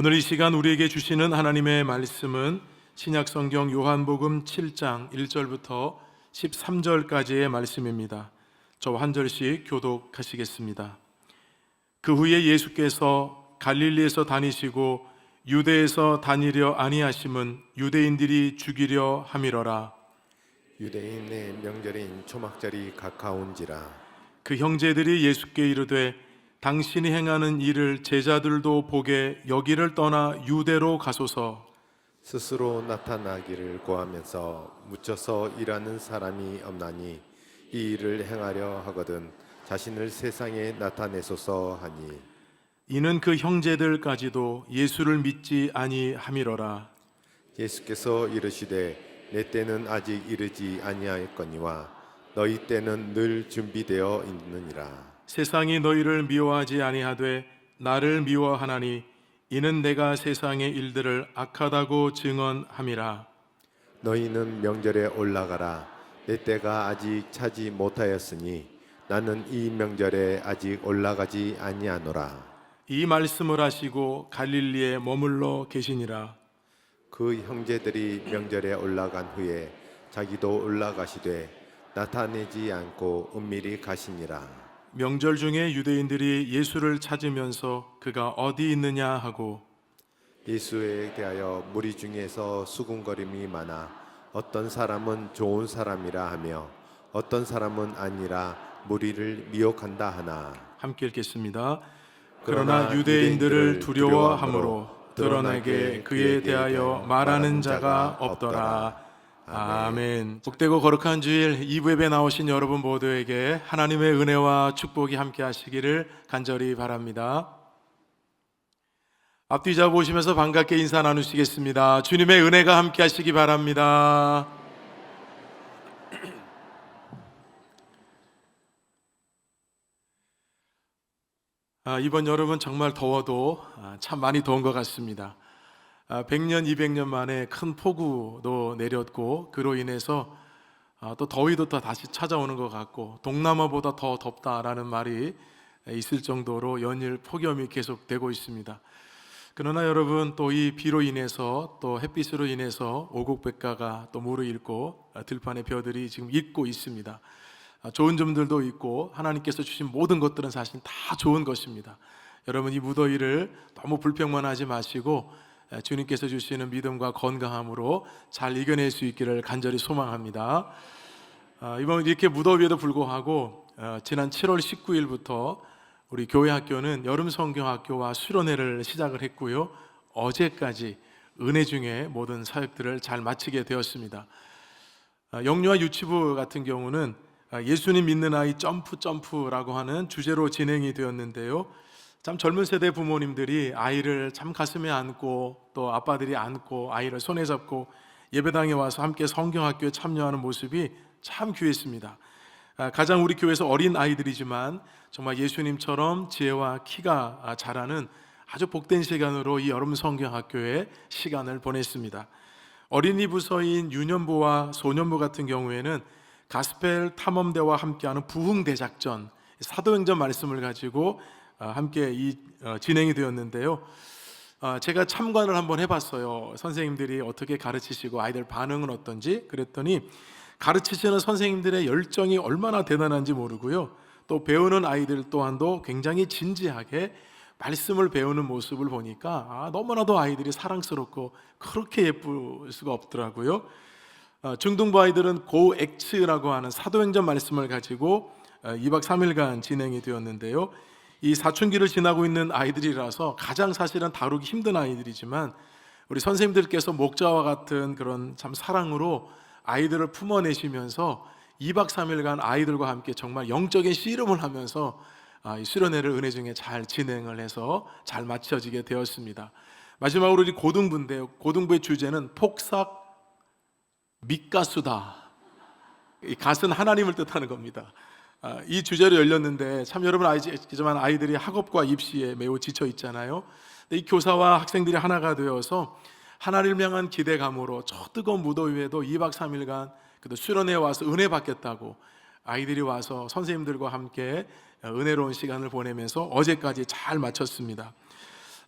오늘 이 시간 우리에게 주시는 하나님의 말씀은 신약성경 요한복음 7장 1절부터 13절까지의 말씀입니다. 저와 한 절씩 교독하시겠습니다. 그 후에 예수께서 갈릴리에서 다니시고 유대에서 다니려 아니하심은 유대인들이 죽이려 함이러라. 유대인의 명절인 초막절이 가까운지라. 그 형제들이 예수께 이르되 당신이 행하는 일을 제자들도 보게 여기를 떠나 유대로 가소서. 스스로 나타나기를 구하면서 묻혀서 일하는 사람이 없나니 이 일을 행하려 하거든 자신을 세상에 나타내소서 하니, 이는 그 형제들까지도 예수를 믿지 아니함이러라. 예수께서 이르시되 내 때는 아직 이르지 아니하였거니와 너희 때는 늘 준비되어 있느니라. 세상이 너희를 미워하지 아니하되 나를 미워하나니 이는 내가 세상의 일들을 악하다고 증언함이라. 너희는 명절에 올라가라. 내 때가 아직 차지 못하였으니 나는 이 명절에 아직 올라가지 아니하노라. 이 말씀을 하시고 갈릴리에 머물러 계시니라. 그 형제들이 명절에 올라간 후에 자기도 올라가시되 나타내지 않고 은밀히 가시니라. 명절 중에 유대인들이 예수를 찾으면서 그가 어디 있느냐 하고 예수에 대하여 무리 중에서 수군거림이 많아 어떤 사람은 좋은 사람이라 하며 어떤 사람은 아니라 무리를 미혹한다 하나. 함께 읽겠습니다. 그러나 유대인들을 두려워함으로 드러나게 그에 대하여 말하는 자가 없더라. 아멘. 복되고 거룩한 주일 2부 예배 나오신 여러분 모두에게 하나님의 은혜와 축복이 함께 하시기를 간절히 바랍니다. 앞뒤 잡으시면서 반갑게 인사 나누시겠습니다. 주님의 은혜가 함께 하시기 바랍니다. 이번 여름은 정말 더워도 참 많이 더운 것 같습니다. 100년, 200년 만에 큰 폭우도 내렸고 그로 인해서 또 더위도 더 다시 찾아오는 것 같고 동남아보다 더 덥다라는 말이 있을 정도로 연일 폭염이 계속되고 있습니다. 그러나 여러분, 또 이 비로 인해서 또 햇빛으로 인해서 오곡백과가 또 무르익고 들판의 벼들이 지금 익고 있습니다. 좋은 점들도 있고 하나님께서 주신 모든 것들은 사실 다 좋은 것입니다. 여러분, 이 무더위를 너무 불평만 하지 마시고 주님께서 주시는 믿음과 건강함으로 잘 이겨낼 수 있기를 간절히 소망합니다. 이번 이렇게 무더위에도 불구하고 지난 7월 19일부터 우리 교회 학교는 여름 성경학교와 수련회를 시작을 했고요. 어제까지 은혜 중에 모든 사역들을 잘 마치게 되었습니다. 영유아 유치부 같은 경우는 예수님 믿는 아이 점프라고 하는 주제로 진행이 되었는데요. 참 젊은 세대 부모님들이 아이를 참 가슴에 안고 또 아빠들이 안고 아이를 손에 잡고 예배당에 와서 함께 성경학교에 참여하는 모습이 참 귀했습니다. 가장 우리 교회에서 어린 아이들이지만 정말 예수님처럼 지혜와 키가 자라는 아주 복된 시간으로 이 여름 성경학교에 시간을 보냈습니다. 어린이 부서인 유년부와 소년부 같은 경우에는 가스펠 탐험대와 함께하는 부흥대작전 사도행전 말씀을 가지고 함께 진행이 되었는데요. 제가 참관을 한번 해봤어요. 선생님들이 어떻게 가르치시고 아이들 반응은 어떤지. 그랬더니 가르치시는 선생님들의 열정이 얼마나 대단한지 모르고요, 또 배우는 아이들 또한도 굉장히 진지하게 말씀을 배우는 모습을 보니까 너무나도 아이들이 사랑스럽고 그렇게 예쁠 수가 없더라고요. 중등부 아이들은 고엑츠라고 하는 사도행전 말씀을 가지고 2박 3일간 진행이 되었는데요. 이 사춘기를 지나고 있는 아이들이라서 가장 사실은 다루기 힘든 아이들이지만 우리 선생님들께서 목자와 같은 그런 참 사랑으로 아이들을 품어내시면서 2박 3일간 아이들과 함께 정말 영적인 씨름을 하면서 이 수련회를 은혜 중에 잘 진행을 해서 잘 마쳐지게 되었습니다. 마지막으로 우리 고등부인데요. 고등부의 주제는 폭삭 밑가수다. 이 갓은 하나님을 뜻하는 겁니다. 이 주제로 열렸는데 참 여러분 알지만 아이들이 학업과 입시에 매우 지쳐 있잖아요. 이 교사와 학생들이 하나가 되어서 하나님을 향한 기대감으로 저 뜨거운 무더위에도 2박 3일간 그래도 수련회에 와서 은혜 받겠다고 아이들이 와서 선생님들과 함께 은혜로운 시간을 보내면서 어제까지 잘 마쳤습니다.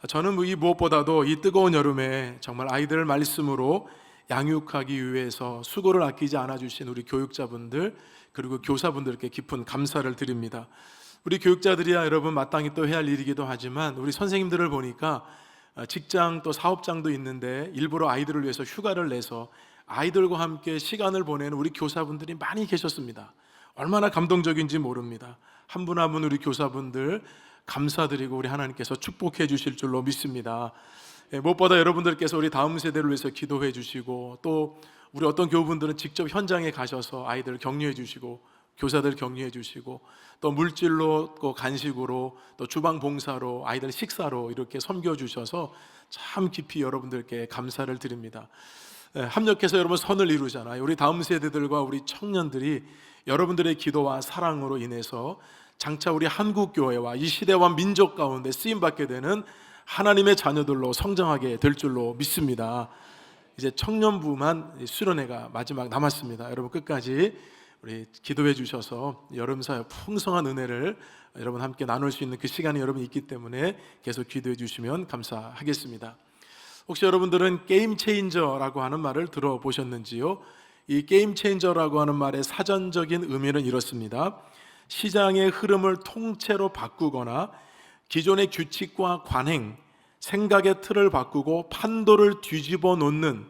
저는 이 무엇보다도 이 뜨거운 여름에 정말 아이들을 말씀으로 양육하기 위해서 수고를 아끼지 않아 주신 우리 교육자분들 그리고 교사분들께 깊은 감사를 드립니다. 우리 교육자들이야 여러분 마땅히 또 해야 할 일이기도 하지만 우리 선생님들을 보니까 직장 또 사업장도 있는데 일부러 아이들을 위해서 휴가를 내서 아이들과 함께 시간을 보내는 우리 교사분들이 많이 계셨습니다. 얼마나 감동적인지 모릅니다. 한 분 한 분 우리 교사분들 감사드리고 우리 하나님께서 축복해 주실 줄로 믿습니다. 무엇보다 여러분들께서 우리 다음 세대를 위해서 기도해 주시고 또 우리 어떤 교우분들은 직접 현장에 가셔서 아이들 격려해 주시고 교사들 격려해 주시고 또 물질로 또 간식으로 또 주방 봉사로 아이들 식사로 이렇게 섬겨 주셔서 참 깊이 여러분들께 감사를 드립니다. 합력해서 여러분 선을 이루잖아요. 우리 다음 세대들과 우리 청년들이 여러분들의 기도와 사랑으로 인해서 장차 우리 한국 교회와 이 시대와 민족 가운데 쓰임 받게 되는 하나님의 자녀들로 성장하게 될 줄로 믿습니다. 이제 청년부만 수련회가 마지막 남았습니다. 여러분 끝까지 우리 기도해 주셔서 여름사역 풍성한 은혜를 여러분 함께 나눌 수 있는 그 시간이 여러분 있기 때문에 계속 기도해 주시면 감사하겠습니다. 혹시 여러분들은 게임 체인저라고 하는 말을 들어보셨는지요? 이 게임 체인저라고 하는 말의 사전적인 의미는 이렇습니다. 시장의 흐름을 통째로 바꾸거나 기존의 규칙과 관행, 생각의 틀을 바꾸고 판도를 뒤집어 놓는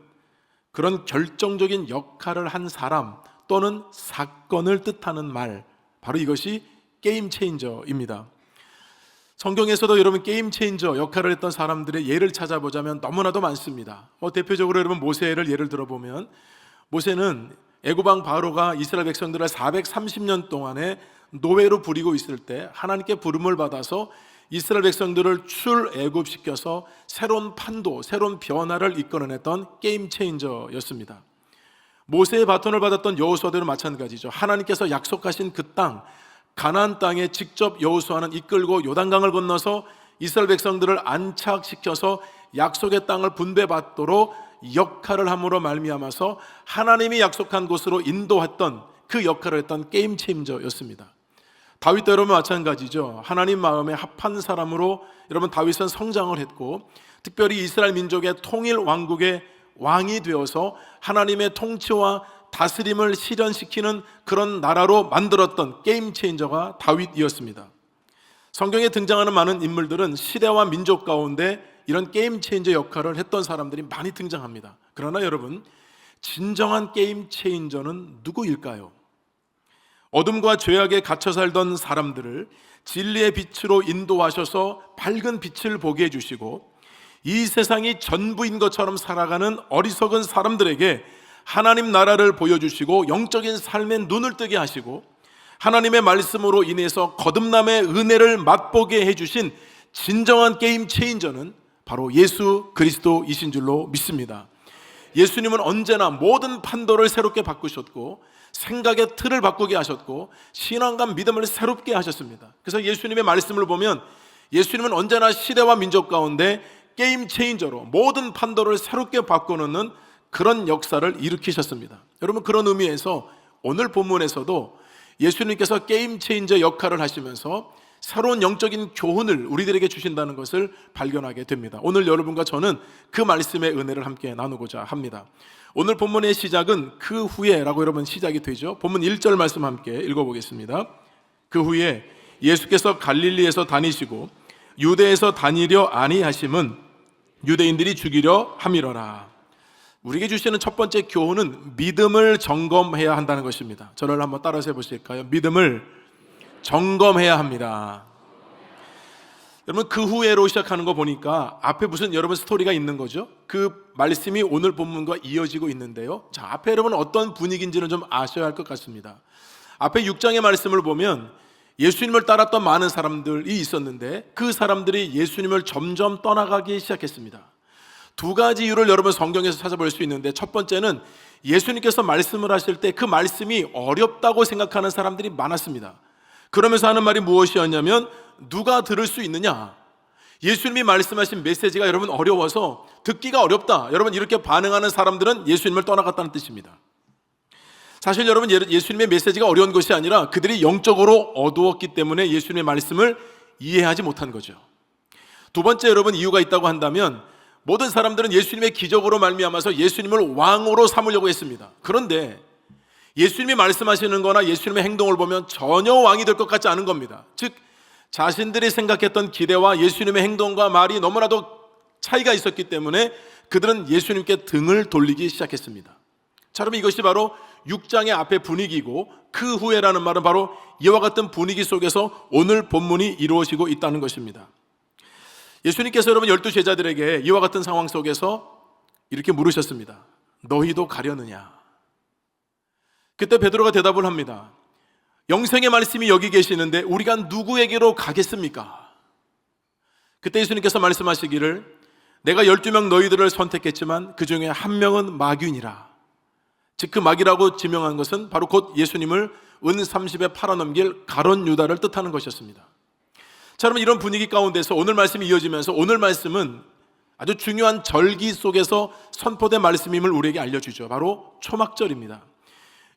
그런 결정적인 역할을 한 사람 또는 사건을 뜻하는 말, 바로 이것이 게임 체인저입니다. 성경에서도 여러분 게임 체인저 역할을 했던 사람들의 예를 찾아보자면 너무나도 많습니다. 대표적으로 여러분 모세를 예를 들어보면 모세는 애굽 왕 바로가 이스라엘 백성들을 430년 동안에 노예로 부리고 있을 때 하나님께 부름을 받아서 이스라엘 백성들을 출애굽시켜서 새로운 판도, 새로운 변화를 이끌어냈던 게임 체인저였습니다. 모세의 바톤을 받았던 여호수아도 마찬가지죠. 하나님께서 약속하신 그 땅, 가나안 땅에 직접 여호수아는 이끌고 요단강을 건너서 이스라엘 백성들을 안착시켜서 약속의 땅을 분배받도록 역할을 함으로 말미암아서 하나님이 약속한 곳으로 인도했던 그 역할을 했던 게임 체인저였습니다. 다윗도 여러분 마찬가지죠. 하나님 마음에 합한 사람으로 여러분 다윗은 성장을 했고 특별히 이스라엘 민족의 통일 왕국의 왕이 되어서 하나님의 통치와 다스림을 실현시키는 그런 나라로 만들었던 게임 체인저가 다윗이었습니다. 성경에 등장하는 많은 인물들은 시대와 민족 가운데 이런 게임 체인저 역할을 했던 사람들이 많이 등장합니다. 그러나 여러분, 진정한 게임 체인저는 누구일까요? 어둠과 죄악에 갇혀 살던 사람들을 진리의 빛으로 인도하셔서 밝은 빛을 보게 해주시고 이 세상이 전부인 것처럼 살아가는 어리석은 사람들에게 하나님 나라를 보여주시고 영적인 삶에 눈을 뜨게 하시고 하나님의 말씀으로 인해서 거듭남의 은혜를 맛보게 해주신 진정한 게임 체인저는 바로 예수 그리스도이신 줄로 믿습니다. 예수님은 언제나 모든 판도를 새롭게 바꾸셨고 생각의 틀을 바꾸게 하셨고 신앙과 믿음을 새롭게 하셨습니다. 그래서 예수님의 말씀을 보면 예수님은 언제나 시대와 민족 가운데 게임 체인저로 모든 판도를 새롭게 바꿔놓는 그런 역사를 일으키셨습니다. 여러분 그런 의미에서 오늘 본문에서도 예수님께서 게임 체인저 역할을 하시면서 새로운 영적인 교훈을 우리들에게 주신다는 것을 발견하게 됩니다. 오늘 여러분과 저는 그 말씀의 은혜를 함께 나누고자 합니다. 오늘 본문의 시작은 그 후에라고 여러분 시작이 되죠. 본문 1절 말씀 함께 읽어보겠습니다. 그 후에 예수께서 갈릴리에서 다니시고 유대에서 다니려 아니하심은 유대인들이 죽이려 함이러라. 우리에게 주시는 첫 번째 교훈은 믿음을 점검해야 한다는 것입니다. 저를 한번 따라서 해보실까요? 믿음을 점검해야 합니다. 여러분 그 후에로 시작하는 거 보니까 앞에 무슨 여러분 스토리가 있는 거죠? 그 말씀이 오늘 본문과 이어지고 있는데요. 자, 앞에 여러분 어떤 분위기인지는 좀 아셔야 할 것 같습니다. 앞에 6장의 말씀을 보면 예수님을 따랐던 많은 사람들이 있었는데 그 사람들이 예수님을 점점 떠나가기 시작했습니다. 두 가지 이유를 여러분 성경에서 찾아볼 수 있는데 첫 번째는 예수님께서 말씀을 하실 때 그 말씀이 어렵다고 생각하는 사람들이 많았습니다. 그러면서 하는 말이 무엇이었냐면 누가 들을 수 있느냐? 예수님이 말씀하신 메시지가 여러분 어려워서 듣기가 어렵다. 여러분 이렇게 반응하는 사람들은 예수님을 떠나갔다는 뜻입니다. 사실 여러분 예수님의 메시지가 어려운 것이 아니라 그들이 영적으로 어두웠기 때문에 예수님의 말씀을 이해하지 못한 거죠. 두 번째 여러분 이유가 있다고 한다면 모든 사람들은 예수님의 기적으로 말미암아서 예수님을 왕으로 삼으려고 했습니다. 그런데 예수님이 말씀하시는 거나 예수님의 행동을 보면 전혀 왕이 될 것 같지 않은 겁니다. 즉 자신들이 생각했던 기대와 예수님의 행동과 말이 너무나도 차이가 있었기 때문에 그들은 예수님께 등을 돌리기 시작했습니다. 자, 여러분 이것이 바로 6장의 앞의 분위기고 그 후에라는 말은 바로 이와 같은 분위기 속에서 오늘 본문이 이루어지고 있다는 것입니다. 예수님께서 여러분 12제자들에게 이와 같은 상황 속에서 이렇게 물으셨습니다. 너희도 가려느냐? 그때 베드로가 대답을 합니다. 영생의 말씀이 여기 계시는데 우리가 누구에게로 가겠습니까? 그때 예수님께서 말씀하시기를 내가 12명 너희들을 선택했지만 그 중에 한 명은 마귀니라. 즉 그 마귀라고 지명한 것은 바로 곧 예수님을 은 30에 팔아넘길 가룟 유다를 뜻하는 것이었습니다. 자, 여러분 이런 분위기 가운데서 오늘 말씀이 이어지면서 오늘 말씀은 아주 중요한 절기 속에서 선포된 말씀임을 우리에게 알려주죠. 바로 초막절입니다.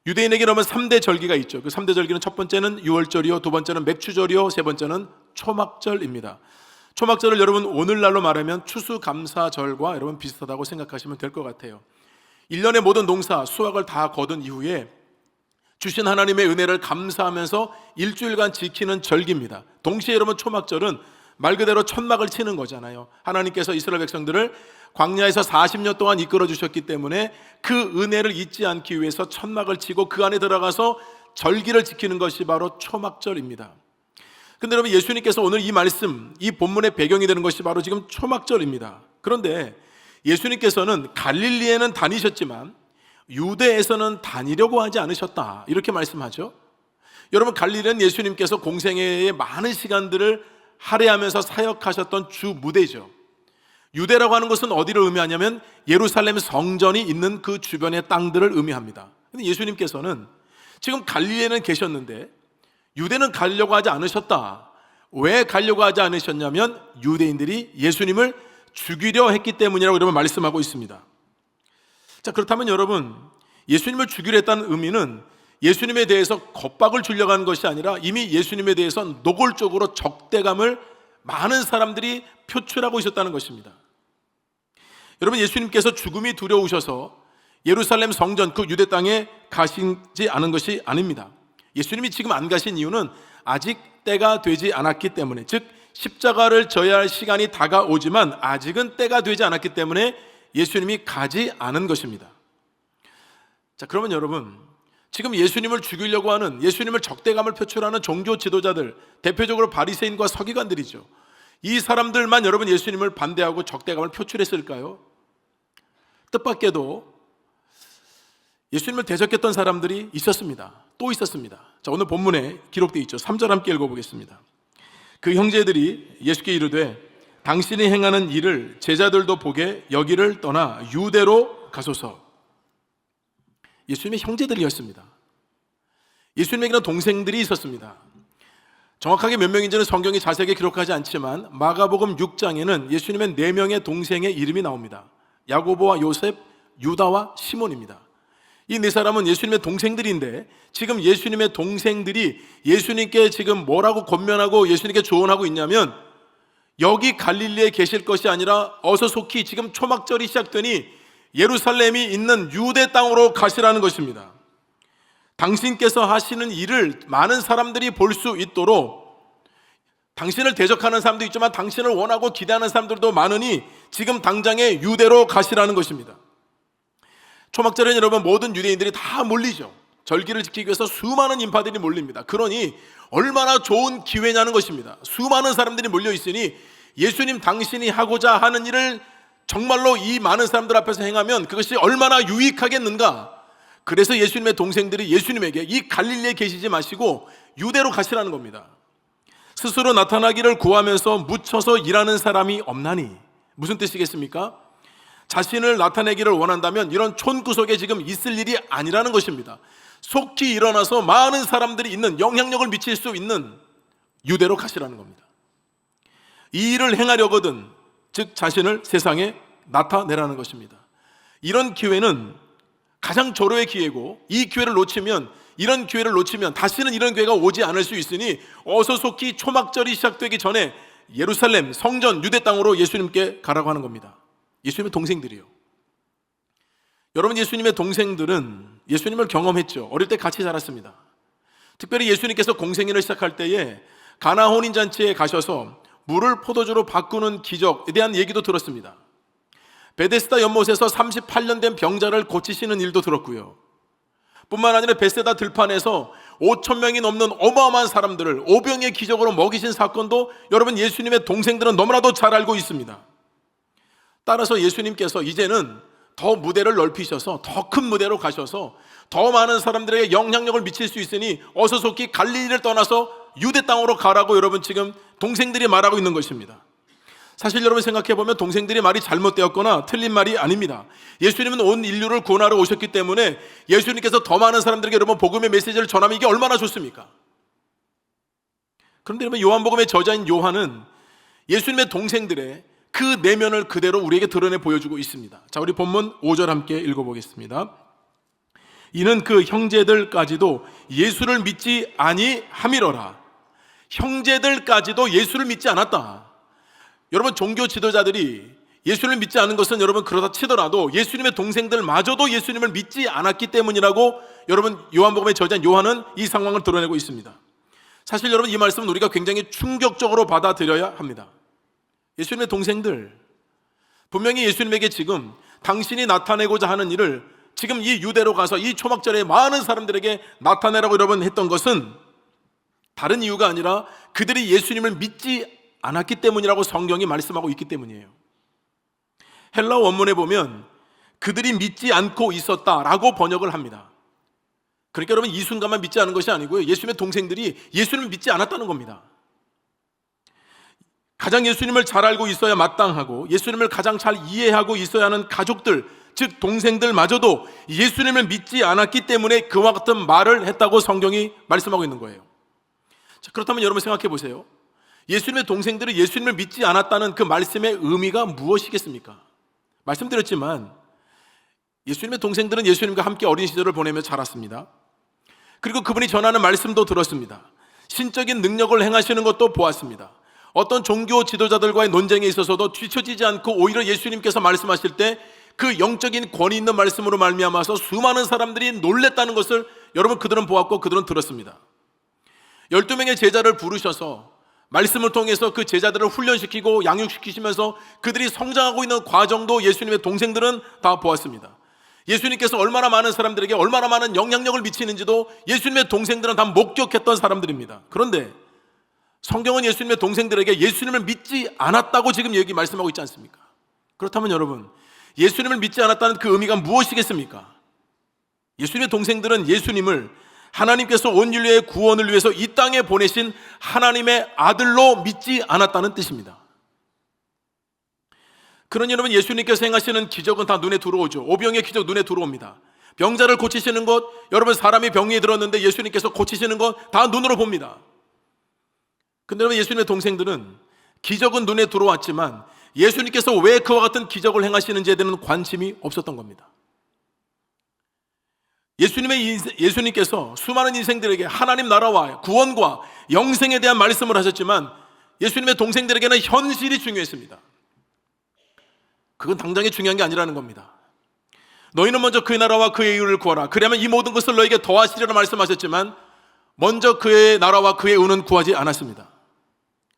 유대인에게 그러면 3대 절기가 있죠. 그 3대 절기는 첫 번째는 유월절이요, 두 번째는 맥추절이요, 세 번째는 초막절입니다. 초막절을 여러분 오늘날로 말하면 추수감사절과 여러분 비슷하다고 생각하시면 될 것 같아요. 1년의 모든 농사, 수확을 다 거둔 이후에 주신 하나님의 은혜를 감사하면서 일주일간 지키는 절기입니다. 동시에 여러분 초막절은 말 그대로 천막을 치는 거잖아요. 하나님께서 이스라엘 백성들을 광야에서 40년 동안 이끌어 주셨기 때문에 그 은혜를 잊지 않기 위해서 천막을 치고 그 안에 들어가서 절기를 지키는 것이 바로 초막절입니다. 근데 여러분 예수님께서 오늘 이 말씀, 이 본문의 배경이 되는 것이 바로 지금 초막절입니다. 그런데 예수님께서는 갈릴리에는 다니셨지만 유대에서는 다니려고 하지 않으셨다, 이렇게 말씀하죠. 여러분 갈릴리는 예수님께서 공생애의 많은 시간들을 할애하면서 사역하셨던 주 무대죠. 유대라고 하는 것은 어디를 의미하냐면 예루살렘 성전이 있는 그 주변의 땅들을 의미합니다. 근데 예수님께서는 지금 갈릴리에는 계셨는데 유대는 가려고 하지 않으셨다. 왜 가려고 하지 않으셨냐면 유대인들이 예수님을 죽이려 했기 때문이라고 여러분 말씀하고 있습니다. 자, 그렇다면 여러분 예수님을 죽이려 했다는 의미는 예수님에 대해서 겁박을 주려고 하는 것이 아니라 이미 예수님에 대해서 노골적으로 적대감을 많은 사람들이 표출하고 있었다는 것입니다. 여러분 예수님께서 죽음이 두려우셔서 예루살렘 성전 그 유대 땅에 가시지 않은 것이 아닙니다. 예수님이 지금 안 가신 이유는 아직 때가 되지 않았기 때문에, 즉 십자가를 져야 할 시간이 다가오지만 아직은 때가 되지 않았기 때문에 예수님이 가지 않은 것입니다. 자, 그러면 여러분 지금 예수님을 죽이려고 하는, 예수님을 적대감을 표출하는 종교 지도자들, 대표적으로 바리새인과 서기관들이죠. 이 사람들만 여러분 예수님을 반대하고 적대감을 표출했을까요? 뜻밖에도 예수님을 대적했던 사람들이 있었습니다. 또 있었습니다. 자, 오늘 본문에 기록되어 있죠. 3절 함께 읽어보겠습니다. 그 형제들이 예수께 이르되 당신이 행하는 일을 제자들도 보게 여기를 떠나 유대로 가소서. 예수님의 형제들이었습니다. 예수님에게는 동생들이 있었습니다. 정확하게 몇 명인지는 성경이 자세하게 기록하지 않지만 마가복음 6장에는 예수님의 4명의 동생의 이름이 나옵니다. 야고보와 요셉, 유다와 시몬입니다. 이 4사람은 예수님의 동생들인데 지금 예수님의 동생들이 예수님께 지금 뭐라고 권면하고 예수님께 조언하고 있냐면 여기 갈릴리에 계실 것이 아니라 어서 속히 지금 초막절이 시작되니 예루살렘이 있는 유대 땅으로 가시라는 것입니다. 당신께서 하시는 일을 많은 사람들이 볼 수 있도록, 당신을 대적하는 사람도 있지만 당신을 원하고 기대하는 사람들도 많으니 지금 당장에 유대로 가시라는 것입니다. 초막절에는 여러분 모든 유대인들이 다 몰리죠. 절기를 지키기 위해서 수많은 인파들이 몰립니다. 그러니 얼마나 좋은 기회냐는 것입니다. 수많은 사람들이 몰려 있으니 예수님 당신이 하고자 하는 일을 정말로 이 많은 사람들 앞에서 행하면 그것이 얼마나 유익하겠는가. 그래서 예수님의 동생들이 예수님에게 이 갈릴리에 계시지 마시고 유대로 가시라는 겁니다. 스스로 나타나기를 구하면서 묻혀서 일하는 사람이 없나니, 무슨 뜻이겠습니까? 자신을 나타내기를 원한다면 이런 촌구석에 지금 있을 일이 아니라는 것입니다. 속히 일어나서 많은 사람들이 있는, 영향력을 미칠 수 있는 유대로 가시라는 겁니다. 이 일을 행하려거든, 즉 자신을 세상에 나타내라는 것입니다. 이런 기회는 가장 절호의 기회고, 이 기회를 놓치면, 이런 기회를 놓치면 다시는 이런 기회가 오지 않을 수 있으니 어서 속히 초막절이 시작되기 전에 예루살렘, 성전, 유대 땅으로 예수님께 가라고 하는 겁니다. 예수님의 동생들이요. 여러분, 예수님의 동생들은 예수님을 경험했죠. 어릴 때 같이 자랐습니다. 특별히 예수님께서 공생애를 시작할 때에 가나 혼인잔치에 가셔서 물을 포도주로 바꾸는 기적에 대한 얘기도 들었습니다. 베데스다 연못에서 38년 된 병자를 고치시는 일도 들었고요. 뿐만 아니라 베세다 들판에서 5천 명이 넘는 어마어마한 사람들을 오병의 기적으로 먹이신 사건도 여러분, 예수님의 동생들은 너무나도 잘 알고 있습니다. 따라서 예수님께서 이제는 더 무대를 넓히셔서 더 큰 무대로 가셔서 더 많은 사람들에게 영향력을 미칠 수 있으니 어서 속히 갈릴리를 떠나서 유대 땅으로 가라고 여러분, 지금 동생들이 말하고 있는 것입니다. 사실 여러분, 생각해보면 동생들이 말이 잘못되었거나 틀린 말이 아닙니다. 예수님은 온 인류를 구원하러 오셨기 때문에 예수님께서 더 많은 사람들에게 여러분 복음의 메시지를 전하면 이게 얼마나 좋습니까? 그런데 여러분, 요한복음의 저자인 요한은 예수님의 동생들의 그 내면을 그대로 우리에게 드러내 보여주고 있습니다. 자, 우리 본문 5절 함께 읽어보겠습니다. 이는 그 형제들까지도 예수를 믿지 아니함이로라. 형제들까지도 예수를 믿지 않았다. 여러분, 종교 지도자들이 예수를 믿지 않은 것은 여러분 그러다 치더라도 예수님의 동생들마저도 예수님을 믿지 않았기 때문이라고 여러분, 요한복음의 저자인 요한은 이 상황을 드러내고 있습니다. 사실 여러분, 이 말씀은 우리가 굉장히 충격적으로 받아들여야 합니다. 예수님의 동생들, 분명히 예수님에게 지금 당신이 나타내고자 하는 일을 지금 이 유대로 가서 이 초막절에 많은 사람들에게 나타내라고 여러분 했던 것은 다른 이유가 아니라 그들이 예수님을 믿지 않았기 때문이라고 성경이 말씀하고 있기 때문이에요. 헬라어 원문에 보면 그들이 믿지 않고 있었다라고 번역을 합니다. 그러니까 여러분, 이 순간만 믿지 않은 것이 아니고요, 예수님의 동생들이 예수님을 믿지 않았다는 겁니다. 가장 예수님을 잘 알고 있어야 마땅하고 예수님을 가장 잘 이해하고 있어야 하는 가족들, 즉 동생들마저도 예수님을 믿지 않았기 때문에 그와 같은 말을 했다고 성경이 말씀하고 있는 거예요. 자, 그렇다면 여러분, 생각해 보세요. 예수님의 동생들이 예수님을 믿지 않았다는 그 말씀의 의미가 무엇이겠습니까? 말씀드렸지만 예수님의 동생들은 예수님과 함께 어린 시절을 보내며 자랐습니다. 그리고 그분이 전하는 말씀도 들었습니다. 신적인 능력을 행하시는 것도 보았습니다. 어떤 종교 지도자들과의 논쟁에 있어서도 뒤처지지 않고 오히려 예수님께서 말씀하실 때 그 영적인 권위 있는 말씀으로 말미암아서 수많은 사람들이 놀랬다는 것을 여러분, 그들은 보았고 그들은 들었습니다. 12명의 제자를 부르셔서 말씀을 통해서 그 제자들을 훈련시키고 양육시키시면서 그들이 성장하고 있는 과정도 예수님의 동생들은 다 보았습니다. 예수님께서 얼마나 많은 사람들에게 얼마나 많은 영향력을 미치는지도 예수님의 동생들은 다 목격했던 사람들입니다. 그런데 성경은 예수님의 동생들에게 예수님을 믿지 않았다고 지금 말씀하고 있지 않습니까? 그렇다면 여러분, 예수님을 믿지 않았다는 그 의미가 무엇이겠습니까? 예수님의 동생들은 예수님을 하나님께서 온 인류의 구원을 위해서 이 땅에 보내신 하나님의 아들로 믿지 않았다는 뜻입니다. 그러니 여러분, 예수님께서 행하시는 기적은 다 눈에 들어오죠. 오병의 기적 눈에 들어옵니다. 병자를 고치시는 것, 여러분, 사람이 병이 들었는데 예수님께서 고치시는 것 다 눈으로 봅니다. 근데 여러분, 예수님의 동생들은 기적은 눈에 들어왔지만 예수님께서 왜 그와 같은 기적을 행하시는지에 대한 관심이 없었던 겁니다. 예수님께서 수많은 인생들에게 하나님 나라와 구원과 영생에 대한 말씀을 하셨지만 예수님의 동생들에게는 현실이 중요했습니다. 그건 당장에 중요한 게 아니라는 겁니다. 너희는 먼저 그의 나라와 그의 의를 구하라. 그러면 이 모든 것을 너에게 더하시리라 말씀하셨지만 먼저 그의 나라와 그의 의는 구하지 않았습니다.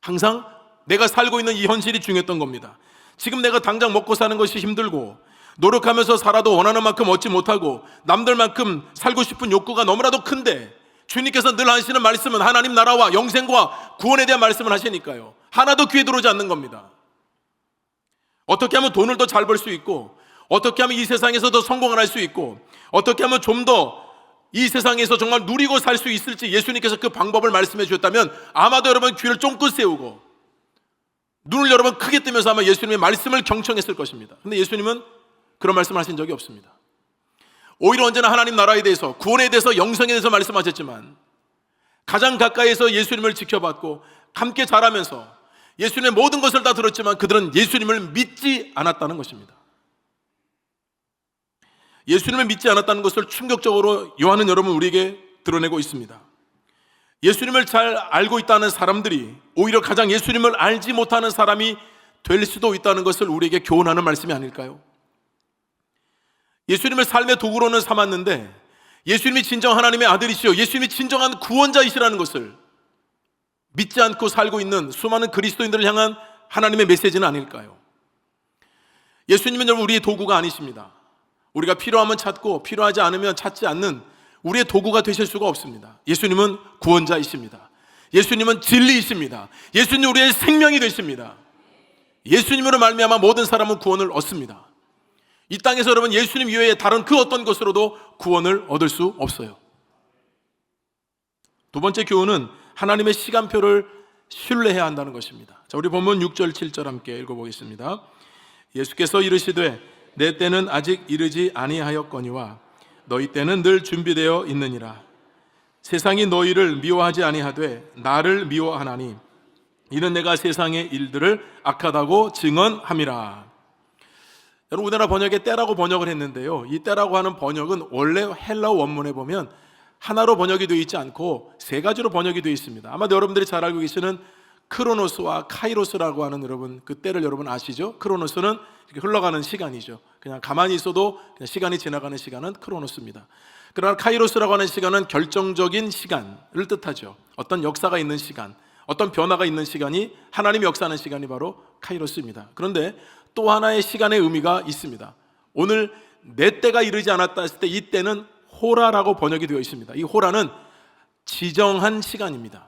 항상 내가 살고 있는 이 현실이 중요했던 겁니다. 지금 내가 당장 먹고 사는 것이 힘들고 노력하면서 살아도 원하는 만큼 얻지 못하고 남들만큼 살고 싶은 욕구가 너무나도 큰데 주님께서 늘 하시는 말씀은 하나님 나라와 영생과 구원에 대한 말씀을 하시니까요, 하나도 귀에 들어오지 않는 겁니다. 어떻게 하면 돈을 더 잘 벌 수 있고, 어떻게 하면 이 세상에서 더 성공을 할 수 있고, 어떻게 하면 좀 더 이 세상에서 정말 누리고 살 수 있을지 예수님께서 그 방법을 말씀해 주셨다면 아마도 여러분 귀를 쫑긋 세우고 눈을 여러분 크게 뜨면서 아마 예수님의 말씀을 경청했을 것입니다. 근데 예수님은 그런 말씀을 하신 적이 없습니다. 오히려 언제나 하나님 나라에 대해서, 구원에 대해서, 영생에 대해서 말씀하셨지만 가장 가까이에서 예수님을 지켜봤고 함께 자라면서 예수님의 모든 것을 다 들었지만 그들은 예수님을 믿지 않았다는 것입니다. 예수님을 믿지 않았다는 것을 충격적으로 요한은 여러분 우리에게 드러내고 있습니다. 예수님을 잘 알고 있다는 사람들이 오히려 가장 예수님을 알지 못하는 사람이 될 수도 있다는 것을 우리에게 교훈하는 말씀이 아닐까요? 예수님을 삶의 도구로는 삼았는데 예수님이 진정 하나님의 아들이시요 예수님이 진정한 구원자이시라는 것을 믿지 않고 살고 있는 수많은 그리스도인들을 향한 하나님의 메시지는 아닐까요? 예수님은 여러분 우리의 도구가 아니십니다. 우리가 필요하면 찾고 필요하지 않으면 찾지 않는 우리의 도구가 되실 수가 없습니다. 예수님은 구원자이십니다. 예수님은 진리이십니다. 예수님 우리의 생명이 되십니다. 예수님으로 말미암아 모든 사람은 구원을 얻습니다. 이 땅에서 여러분 예수님 이외에 다른 그 어떤 것으로도 구원을 얻을 수 없어요. 두 번째 교훈은 하나님의 시간표를 신뢰해야 한다는 것입니다. 자, 우리 본문 6절 7절 함께 읽어보겠습니다. 예수께서 이르시되 내 때는 아직 이르지 아니하였거니와 너희 때는 늘 준비되어 있느니라. 세상이 너희를 미워하지 아니하되 나를 미워하나니 이는 내가 세상의 일들을 악하다고 증언함이라. 여러분 우리나라 번역에 때라고 번역을 했는데요, 이 때라고 하는 번역은 원래 헬라어 원문에 보면 하나로 번역이 되어 있지 않고 세 가지로 번역이 되어 있습니다. 아마 여러분들이 잘 알고 계시는 크로노스와 카이로스라고 하는 여러분 그 때를 여러분 아시죠? 크로노스는 이렇게 흘러가는 시간이죠. 그냥 가만히 있어도 그냥 시간이 지나가는 시간은 크로노스입니다. 그러나 카이로스라고 하는 시간은 결정적인 시간을 뜻하죠. 어떤 역사가 있는 시간, 어떤 변화가 있는 시간이 하나님이 역사하는 시간이 바로 카이로스입니다. 그런데 또 하나의 시간의 의미가 있습니다. 오늘 내 때가 이르지 않았다 했을 때 이 때는 호라라고 번역이 되어 있습니다. 이 호라는 지정한 시간입니다.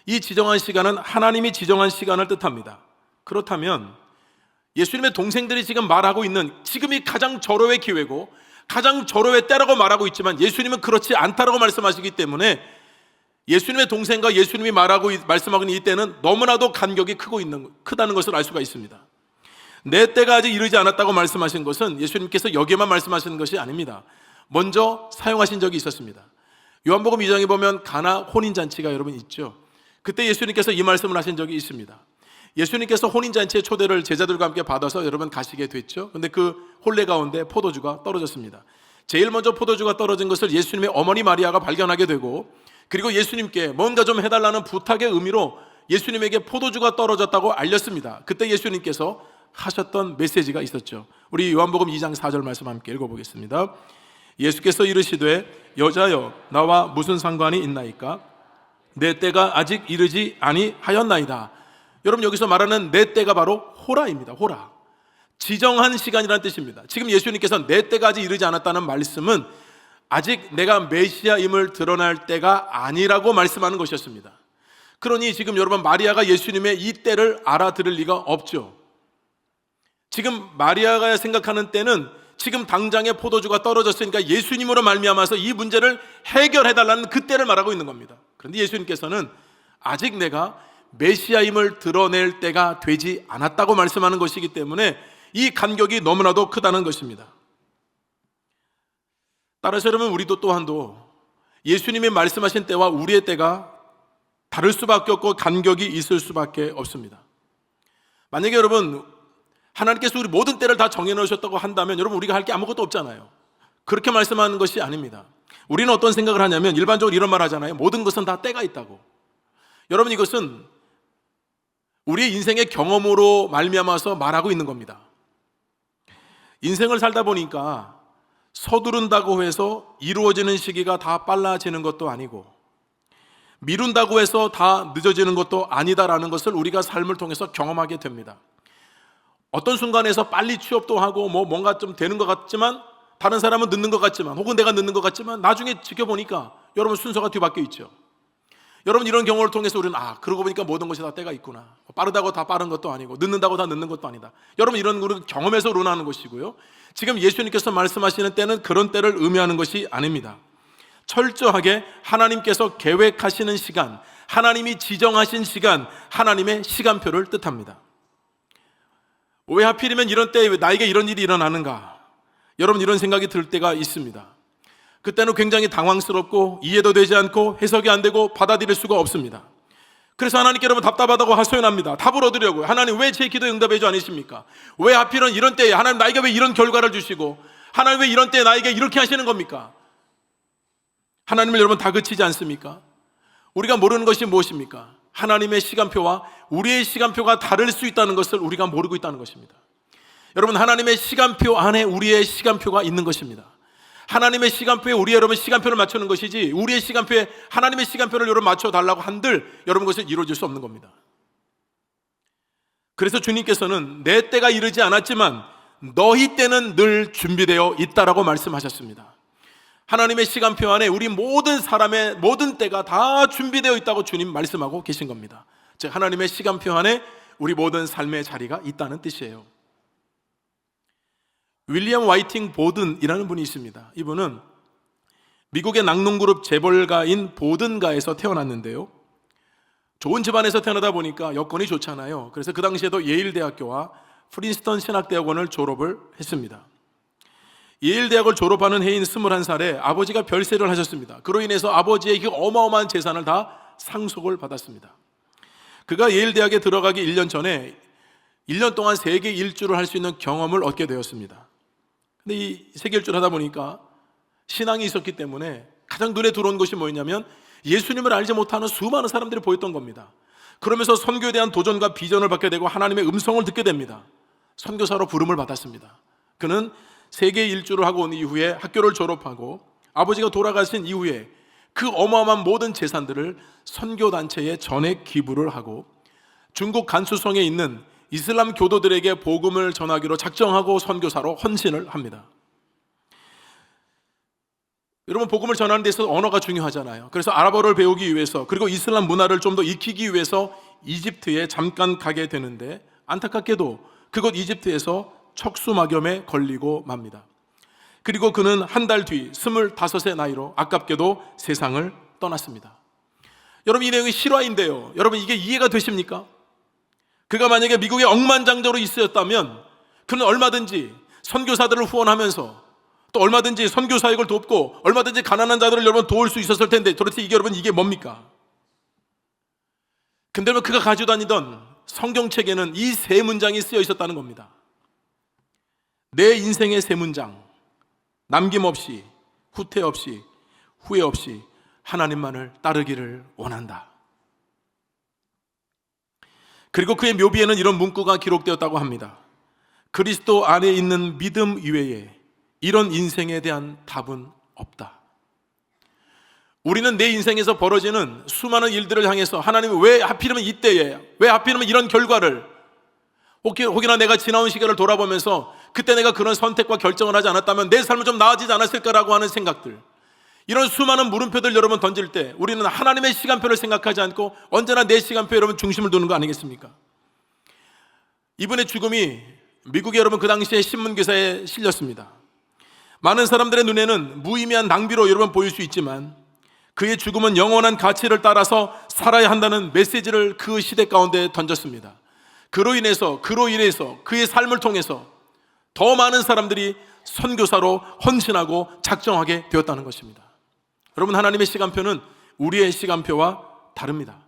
이 지정한 시간은 하나님이 지정한 시간을 뜻합니다. 그렇다면 예수님의 동생들이 지금 말하고 있는 지금이 가장 절호의 기회고 가장 절호의 때라고 말하고 있지만 예수님은 그렇지 않다라고 말씀하시기 때문에 예수님의 동생과 예수님이 말씀하고 있는 이 때는 너무나도 간격이 크다는 것을 알 수가 있습니다. 내 때가 아직 이르지 않았다고 말씀하신 것은 예수님께서 여기에만 말씀하시는 것이 아닙니다. 먼저 사용하신 적이 있었습니다. 요한복음 2장에 보면 가나 혼인잔치가 여러분 있죠. 그때 예수님께서 이 말씀을 하신 적이 있습니다. 예수님께서 혼인잔치의 초대를 제자들과 함께 받아서 여러분 가시게 됐죠. 그런데 그 혼례 가운데 포도주가 떨어졌습니다. 제일 먼저 포도주가 떨어진 것을 예수님의 어머니 마리아가 발견하게 되고, 그리고 예수님께 뭔가 좀 해달라는 부탁의 의미로 예수님에게 포도주가 떨어졌다고 알렸습니다. 그때 예수님께서 하셨던 메시지가 있었죠. 우리 요한복음 2장 4절 말씀 함께 읽어보겠습니다. 예수께서 이르시되 여자여 나와 무슨 상관이 있나이까? 내 때가 아직 이르지 아니하였나이다. 여러분 여기서 말하는 내 때가 바로 호라입니다. 호라, 지정한 시간이라는 뜻입니다. 지금 예수님께서 내 때가 아직 이르지 않았다는 말씀은 아직 내가 메시아임을 드러날 때가 아니라고 말씀하는 것이었습니다. 그러니 지금 여러분 마리아가 예수님의 이 때를 알아들을 리가 없죠. 지금 마리아가 생각하는 때는 지금 당장에 포도주가 떨어졌으니까 예수님으로 말미암아서 이 문제를 해결해달라는 그 때를 말하고 있는 겁니다. 그런데 예수님께서는 아직 내가 메시아임을 드러낼 때가 되지 않았다고 말씀하는 것이기 때문에 이 간격이 너무나도 크다는 것입니다. 따라서 여러분 우리도 또한도 예수님이 말씀하신 때와 우리의 때가 다를 수밖에 없고 간격이 있을 수밖에 없습니다. 만약에 여러분 하나님께서 우리 모든 때를 다 정해놓으셨다고 한다면 여러분 우리가 할 게 아무것도 없잖아요. 그렇게 말씀하는 것이 아닙니다. 우리는 어떤 생각을 하냐면 일반적으로 이런 말 하잖아요. 모든 것은 다 때가 있다고. 여러분 이것은 우리의 인생의 경험으로 말미암아서 말하고 있는 겁니다. 인생을 살다 보니까 서두른다고 해서 이루어지는 시기가 다 빨라지는 것도 아니고 미룬다고 해서 다 늦어지는 것도 아니다라는 것을 우리가 삶을 통해서 경험하게 됩니다. 어떤 순간에서 빨리 취업도 하고 뭔가 좀 되는 것 같지만 다른 사람은 늦는 것 같지만 혹은 내가 늦는 것 같지만 나중에 지켜보니까 여러분 순서가 뒤바뀌어 있죠. 여러분 이런 경험을 통해서 우리는 그러고 보니까 모든 것이 다 때가 있구나. 빠르다고 다 빠른 것도 아니고 늦는다고 다 늦는 것도 아니다. 여러분 이런 우리 경험에서 우러나는 것이고요. 지금 예수님께서 말씀하시는 때는 그런 때를 의미하는 것이 아닙니다. 철저하게 하나님께서 계획하시는 시간, 하나님이 지정하신 시간, 하나님의 시간표를 뜻합니다. 왜 하필이면 이런 때에 나에게 이런 일이 일어나는가? 여러분 이런 생각이 들 때가 있습니다. 그때는 굉장히 당황스럽고 이해도 되지 않고 해석이 안 되고 받아들일 수가 없습니다. 그래서 하나님께 여러분 답답하다고 하소연합니다. 답을 얻으려고요. 하나님 왜 제 기도에 응답해 주 않으십니까? 왜 하필은 이런 때에 하나님 나에게 왜 이런 결과를 주시고 하나님 왜 이런 때에 나에게 이렇게 하시는 겁니까? 하나님을 여러분 다그치지 않습니까? 우리가 모르는 것이 무엇입니까? 하나님의 시간표와 우리의 시간표가 다를 수 있다는 것을 우리가 모르고 있다는 것입니다. 여러분, 하나님의 시간표 안에 우리의 시간표가 있는 것입니다. 하나님의 시간표에 우리 여러분 시간표를 맞추는 것이지, 우리의 시간표에 하나님의 시간표를 여러분 맞춰달라고 한들 여러분 것을 이루어질 수 없는 겁니다. 그래서 주님께서는 내 때가 이르지 않았지만 너희 때는 늘 준비되어 있다라고 말씀하셨습니다. 하나님의 시간표 안에 우리 모든 사람의 모든 때가 다 준비되어 있다고 주님 말씀하고 계신 겁니다. 즉, 하나님의 시간표 안에 우리 모든 삶의 자리가 있다는 뜻이에요. 윌리엄 와이팅 보든이라는 분이 있습니다. 이분은 미국의 낙농그룹 재벌가인 보든가에서 태어났는데요, 좋은 집안에서 태어나다 보니까 여건이 좋잖아요. 그래서 그 당시에도 예일대학교와 프린스턴 신학대학원을 졸업을 했습니다. 예일대학을 졸업하는 해인 21살에 아버지가 별세를 하셨습니다. 그로 인해서 아버지의 그 어마어마한 재산을 다 상속을 받았습니다. 그가 예일대학에 들어가기 1년 전에 1년 동안 세계 일주를 할 수 있는 경험을 얻게 되었습니다. 근데 이 세계 일주를 하다 보니까 신앙이 있었기 때문에 가장 눈에 들어온 것이 뭐였냐면 예수님을 알지 못하는 수많은 사람들이 보였던 겁니다. 그러면서 선교에 대한 도전과 비전을 받게 되고 하나님의 음성을 듣게 됩니다. 선교사로 부름을 받았습니다. 그는 세계 일주를 하고 온 이후에 학교를 졸업하고 아버지가 돌아가신 이후에 그 어마어마한 모든 재산들을 선교단체에 전액 기부를 하고 중국 간수성에 있는 이슬람 교도들에게 복음을 전하기로 작정하고 선교사로 헌신을 합니다. 여러분, 복음을 전하는 데 있어서 언어가 중요하잖아요. 그래서 아랍어를 배우기 위해서, 그리고 이슬람 문화를 좀 더 익히기 위해서 이집트에 잠깐 가게 되는데 안타깝게도 그곳 이집트에서 척수막염에 걸리고 맙니다. 그리고 그는 한 달 뒤 25의 나이로 아깝게도 세상을 떠났습니다. 여러분, 이 내용이 실화인데요, 여러분, 이게 이해가 되십니까? 그가 만약에 미국에 억만장자로 있었다면 그는 얼마든지 선교사들을 후원하면서 또 얼마든지 선교사역을 돕고 얼마든지 가난한 자들을 여러분 도울 수 있었을 텐데, 도대체 이게 여러분 이게 뭡니까? 근데 그가 가지고 다니던 성경책에는 이 세 문장이 쓰여 있었다는 겁니다. 내 인생의 세 문장, 남김없이, 후퇴 없이, 후회 없이 하나님만을 따르기를 원한다. 그리고 그의 묘비에는 이런 문구가 기록되었다고 합니다. 그리스도 안에 있는 믿음 이외에 이런 인생에 대한 답은 없다. 우리는 내 인생에서 벌어지는 수많은 일들을 향해서 하나님이 왜 하필이면 이때에, 왜 하필이면 이런 결과를, 혹이나 내가 지나온 시간을 돌아보면서 그때 내가 그런 선택과 결정을 하지 않았다면 내 삶은 좀 나아지지 않았을까라고 하는 생각들, 이런 수많은 물음표들 여러분 던질 때 우리는 하나님의 시간표를 생각하지 않고 언제나 내 시간표에 여러분 중심을 두는 거 아니겠습니까? 이분의 죽음이 미국의 여러분 그 당시에 신문기사에 실렸습니다. 많은 사람들의 눈에는 무의미한 낭비로 여러분 보일 수 있지만 그의 죽음은 영원한 가치를 따라서 살아야 한다는 메시지를 그 시대 가운데 던졌습니다. 그로 인해서 그의 삶을 통해서 더 많은 사람들이 선교사로 헌신하고 작정하게 되었다는 것입니다. 여러분, 하나님의 시간표는 우리의 시간표와 다릅니다.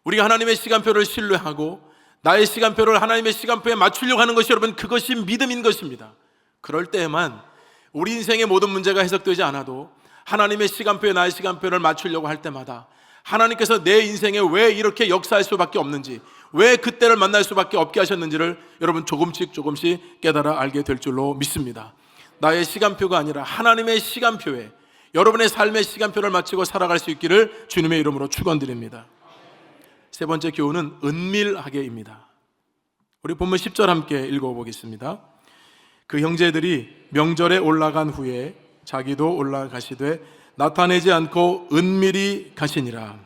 우리가 하나님의 시간표를 신뢰하고 나의 시간표를 하나님의 시간표에 맞추려고 하는 것이 여러분 그것이 믿음인 것입니다. 그럴 때에만 우리 인생의 모든 문제가 해석되지 않아도 하나님의 시간표에 나의 시간표를 맞추려고 할 때마다 하나님께서 내 인생에 왜 이렇게 역사할 수밖에 없는지, 왜 그때를 만날 수밖에 없게 하셨는지를 여러분 조금씩 깨달아 알게 될 줄로 믿습니다. 나의 시간표가 아니라 하나님의 시간표에 여러분의 삶의 시간표를 맞추고 살아갈 수 있기를 주님의 이름으로 축원드립니다. 세 번째 교훈은 은밀하게입니다. 우리 본문 10절 함께 읽어보겠습니다. 그 형제들이 명절에 올라간 후에 자기도 올라가시되 나타내지 않고 은밀히 가시니라.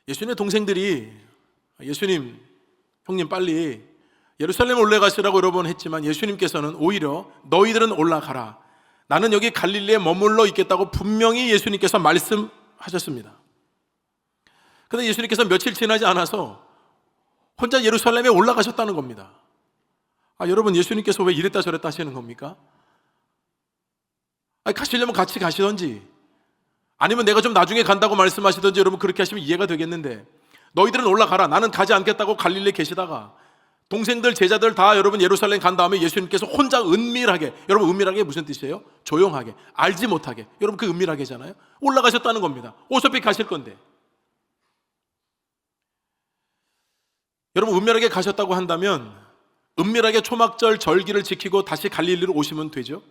예수님의 동생들이 예수님, 형님 빨리 예루살렘 올라가시라고 여러 번 했지만 예수님께서는 오히려 너희들은 올라가라, 나는 여기 갈릴리에 머물러 있겠다고 분명히 예수님께서 말씀하셨습니다. 그런데 예수님께서 며칠 지나지 않아서 혼자 예루살렘에 올라가셨다는 겁니다. 여러분, 예수님께서 왜 이랬다 저랬다 하시는 겁니까? 가시려면 같이 가시던지 아니면 내가 좀 나중에 간다고 말씀하시던지 여러분 그렇게 하시면 이해가 되겠는데, 너희들은 올라가라, 나는 가지 않겠다고 갈릴리에 계시다가 동생들, 제자들 다 여러분 예루살렘 간 다음에 예수님께서 혼자 은밀하게, 여러분 은밀하게 무슨 뜻이에요? 조용하게, 알지 못하게. 여러분 그 은밀하게잖아요. 올라가셨다는 겁니다. 어차피 가실 건데. 여러분 은밀하게 가셨다고 한다면 은밀하게 초막절 절기를 지키고 다시 갈릴리로 오시면 되죠.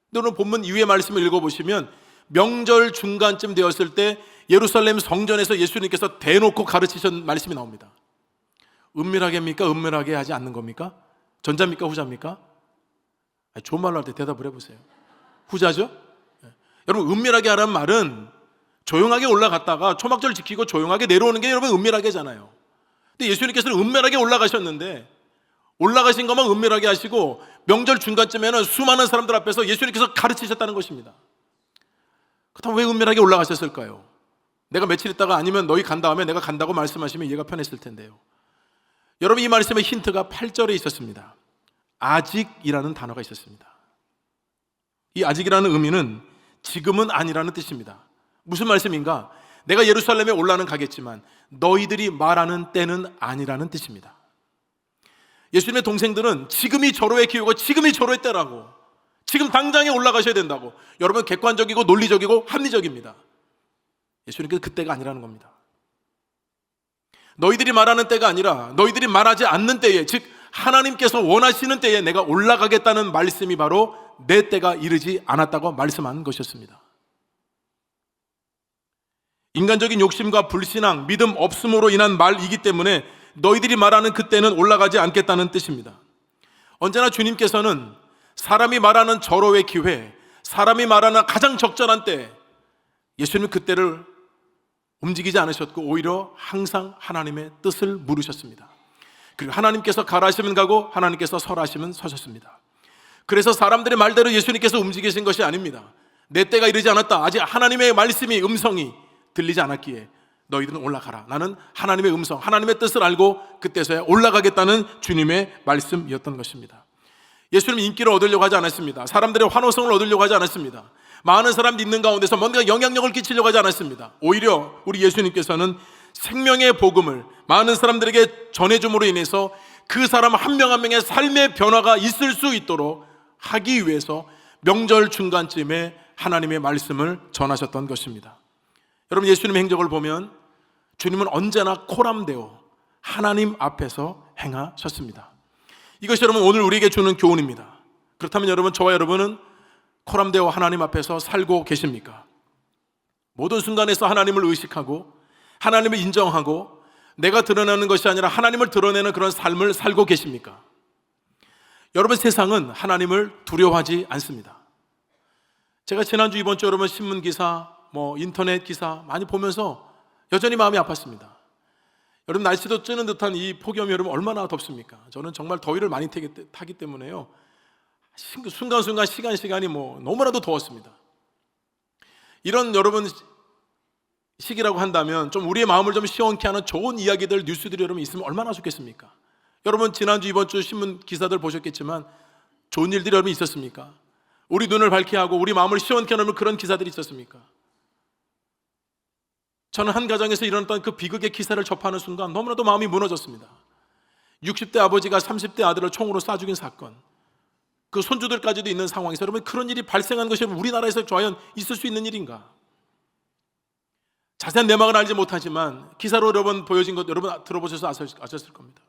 근데 오늘 본문 이후의 말씀을 읽어보시면 명절 중간쯤 되었을 때 예루살렘 성전에서 예수님께서 대놓고 가르치신 말씀이 나옵니다. 은밀하게입니까? 은밀하게 하지 않는 겁니까? 전자입니까? 후자입니까? 좋은 말로 할 때 대답을 해보세요. 후자죠? 여러분 은밀하게 하라는 말은 조용하게 올라갔다가 초막절 지키고 조용하게 내려오는 게 여러분 은밀하게잖아요. 근데 예수님께서는 은밀하게 올라가셨는데 올라가신 것만 은밀하게 하시고 명절 중간쯤에는 수많은 사람들 앞에서 예수님께서 가르치셨다는 것입니다. 그렇다면 왜 은밀하게 올라가셨을까요? 내가 며칠 있다가 아니면 너희 간 다음에 내가 간다고 말씀하시면 이해가 편했을 텐데요. 여러분 이 말씀의 힌트가 8절에 있었습니다. 아직이라는 단어가 있었습니다. 이 아직이라는 의미는 지금은 아니라는 뜻입니다. 무슨 말씀인가? 내가 예루살렘에 올라는 가겠지만 너희들이 말하는 때는 아니라는 뜻입니다. 예수님의 동생들은 지금이 절호의 기회고 지금이 절호의 때라고, 지금 당장에 올라가셔야 된다고. 여러분 객관적이고 논리적이고 합리적입니다. 예수님께서 그때가 아니라는 겁니다. 너희들이 말하는 때가 아니라 너희들이 말하지 않는 때에, 즉 하나님께서 원하시는 때에 내가 올라가겠다는 말씀이 바로 내 때가 이르지 않았다고 말씀한 것이었습니다. 인간적인 욕심과 불신앙, 믿음 없음으로 인한 말이기 때문에 너희들이 말하는 그때는 올라가지 않겠다는 뜻입니다. 언제나 주님께서는 사람이 말하는 절호의 기회, 사람이 말하는 가장 적절한 때, 예수님은 그때를 움직이지 않으셨고 오히려 항상 하나님의 뜻을 물으셨습니다. 그리고 하나님께서 가라 하시면 가고 하나님께서 서라 하시면 서셨습니다. 그래서 사람들의 말대로 예수님께서 움직이신 것이 아닙니다. 내 때가 이르지 않았다, 아직 하나님의 말씀이, 음성이 들리지 않았기에 너희들은 올라가라. 나는 하나님의 음성, 하나님의 뜻을 알고 그때서야 올라가겠다는 주님의 말씀이었던 것입니다. 예수님은 인기를 얻으려고 하지 않았습니다. 사람들의 환호성을 얻으려고 하지 않았습니다. 많은 사람들이 있는 가운데서 뭔가 영향력을 끼치려고 하지 않았습니다. 오히려 우리 예수님께서는 생명의 복음을 많은 사람들에게 전해줌으로 인해서 그 사람 한 명 한 명의 삶의 변화가 있을 수 있도록 하기 위해서 명절 중간쯤에 하나님의 말씀을 전하셨던 것입니다. 여러분 예수님의 행적을 보면 주님은 언제나 코람데오 하나님 앞에서 행하셨습니다. 이것이 여러분 오늘 우리에게 주는 교훈입니다. 그렇다면 여러분, 저와 여러분은 코람데오 하나님 앞에서 살고 계십니까? 모든 순간에서 하나님을 의식하고 하나님을 인정하고 내가 드러내는 것이 아니라 하나님을 드러내는 그런 삶을 살고 계십니까? 여러분 세상은 하나님을 두려워하지 않습니다. 제가 지난주 이번주 여러분 신문기사, 인터넷 기사 많이 보면서 여전히 마음이 아팠습니다. 여러분 날씨도 찌는 듯한 이 폭염이 여러분 얼마나 덥습니까? 저는 정말 더위를 많이 타기 때문에요, 순간순간 시간이 너무나도 더웠습니다. 이런 여러분 시기라고 한다면 좀 우리의 마음을 좀 시원케 하는 좋은 이야기들, 뉴스들이 여러분 있으면 얼마나 좋겠습니까? 여러분 지난주 이번주 신문 기사들 보셨겠지만 좋은 일들이 여러분 있었습니까? 우리 눈을 밝게 하고 우리 마음을 시원케 하는 그런 기사들이 있었습니까? 저는 한 가정에서 일어났던 그 비극의 기사를 접하는 순간 너무나도 마음이 무너졌습니다. 60대 아버지가 30대 아들을 총으로 쏴 죽인 사건, 그 손주들까지도 있는 상황에서 여러분 그런 일이 발생한 것이 우리나라에서 과연 있을 수 있는 일인가? 자세한 내막은 알지 못하지만 기사로 여러분 보여진 것 여러분 들어보셔서 아셨을 겁니다.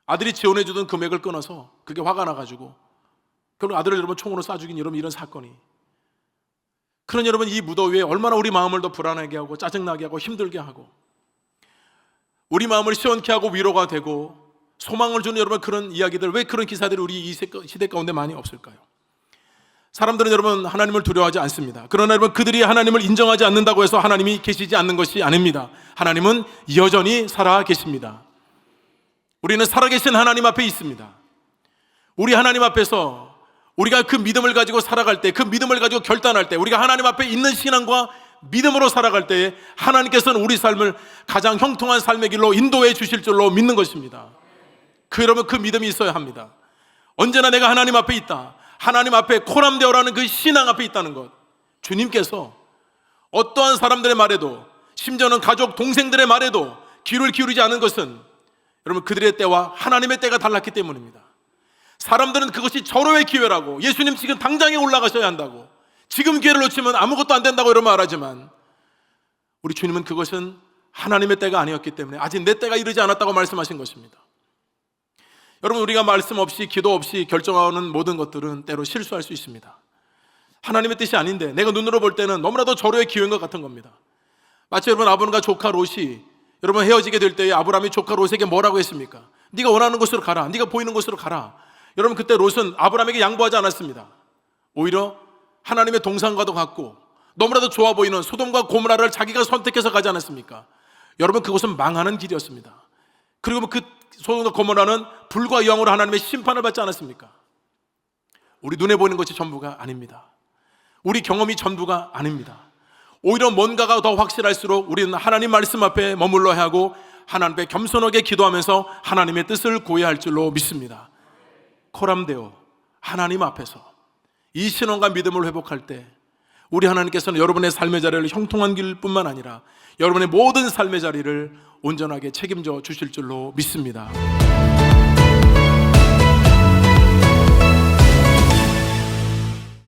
아들이 지원해 주던 금액을 끊어서 그게 화가 나가지고 결국 아들을 여러분 총으로 쏴 죽인 여러분 이런 사건이, 그런 여러분 이 무더위에 얼마나 우리 마음을 더 불안하게 하고 짜증나게 하고 힘들게 하고 우리 마음을 시원케 하고 위로가 되고 소망을 주는 여러분 그런 이야기들, 왜 그런 기사들이 우리 이 시대 가운데 많이 없을까요? 사람들은 여러분 하나님을 두려워하지 않습니다. 그러나 여러분 그들이 하나님을 인정하지 않는다고 해서 하나님이 계시지 않는 것이 아닙니다. 하나님은 여전히 살아 계십니다. 우리는 살아계신 하나님 앞에 있습니다. 우리 하나님 앞에서 우리가 그 믿음을 가지고 살아갈 때, 그 믿음을 가지고 결단할 때, 우리가 하나님 앞에 있는 신앙과 믿음으로 살아갈 때에 하나님께서는 우리 삶을 가장 형통한 삶의 길로 인도해 주실 줄로 믿는 것입니다. 여러분 그 믿음이 있어야 합니다. 언제나 내가 하나님 앞에 있다, 하나님 앞에 코람데오라는 그 신앙 앞에 있다는 것, 주님께서 어떠한 사람들의 말에도, 심지어는 가족 동생들의 말에도 귀를 기울이지 않은 것은 여러분, 그들의 때와 하나님의 때가 달랐기 때문입니다. 사람들은 그것이 절호의 기회라고, 예수님 지금 당장에 올라가셔야 한다고, 지금 기회를 놓치면 아무것도 안 된다고 이런 말하지만, 우리 주님은 그것은 하나님의 때가 아니었기 때문에 아직 내 때가 이르지 않았다고 말씀하신 것입니다. 여러분, 우리가 말씀 없이 기도 없이 결정하는 모든 것들은 때로 실수할 수 있습니다. 하나님의 뜻이 아닌데 내가 눈으로 볼 때는 너무나도 절호의 기회인 것 같은 겁니다. 마치 여러분, 아브람과 조카 롯이 여러분 헤어지게 될 때에 아브람이 조카 롯에게 뭐라고 했습니까? 네가 원하는 곳으로 가라, 네가 보이는 곳으로 가라. 여러분, 그때 롯은 아브람에게 양보하지 않았습니다. 오히려 하나님의 동산과도 같고 너무나도 좋아 보이는 소돔과 고모라를 자기가 선택해서 가지 않았습니까? 여러분, 그것은 망하는 길이었습니다. 그리고 그 소돔과 고모라는 불과 영으로 하나님의 심판을 받지 않았습니까? 우리 눈에 보이는 것이 전부가 아닙니다. 우리 경험이 전부가 아닙니다. 오히려 뭔가가 더 확실할수록 우리는 하나님 말씀 앞에 머물러야 하고 하나님 앞에 겸손하게 기도하면서 하나님의 뜻을 구해야 할 줄로 믿습니다. 코람데오, 하나님 앞에서 이 신앙과 믿음을 회복할 때 우리 하나님께서는 여러분의 삶의 자리를 형통한 길뿐만 아니라 여러분의 모든 삶의 자리를 온전하게 책임져 주실 줄로 믿습니다.